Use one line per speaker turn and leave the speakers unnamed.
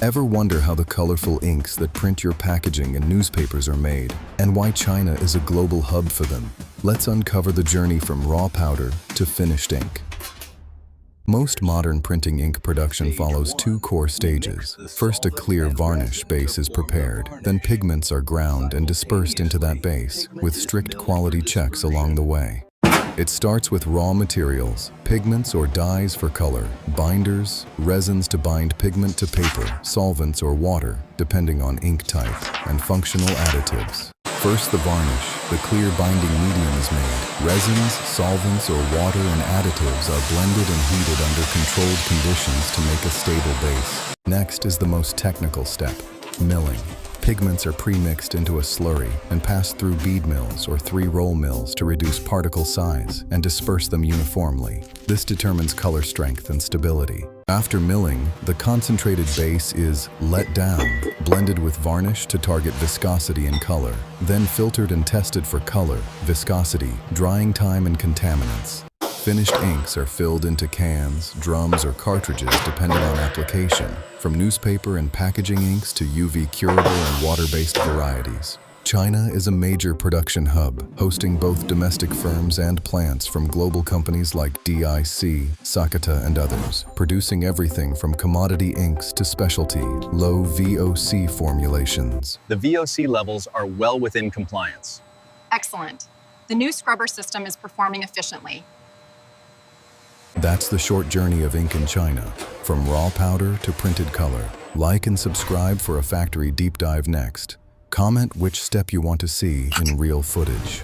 Ever wonder how the colorful inks that print your packaging and newspapers are made, and why China is a global hub for them? Let's uncover the journey from raw powder to finished ink. Most modern printing ink production follows two core stages. First, a clear varnish base is prepared. Then pigments are ground and dispersed into that base, with strict quality checks along the way. It starts with raw materials, pigments or dyes for color, binders, resins to bind pigment to paper, solvents or water, depending on ink type, and functional additives. First, the varnish, the clear binding medium is made. Resins, solvents, or water and additives are blended and heated under controlled conditions to make a stable base. Next is the most technical step, milling. Pigments are pre-mixed into a slurry and passed through bead mills or 3-roll mills to reduce particle size and disperse them uniformly. This determines color strength and stability. After milling, the concentrated base is let down, blended with varnish to target viscosity and color, then filtered and tested for color, viscosity, drying time, and contaminants. Finished inks are filled into cans, drums, or cartridges depending on application, from newspaper and packaging inks to UV curable and water-based varieties. China is a major production hub, hosting both domestic firms and plants from global companies like DIC, Sakata, and others, producing everything from commodity inks to specialty, low VOC formulations.
The VOC levels are well within compliance.
Excellent. The new scrubber system is performing efficiently.
That's the short journey of ink in China, from raw powder to printed color. Like and subscribe for a factory deep dive next. Comment which step you want to see in real footage.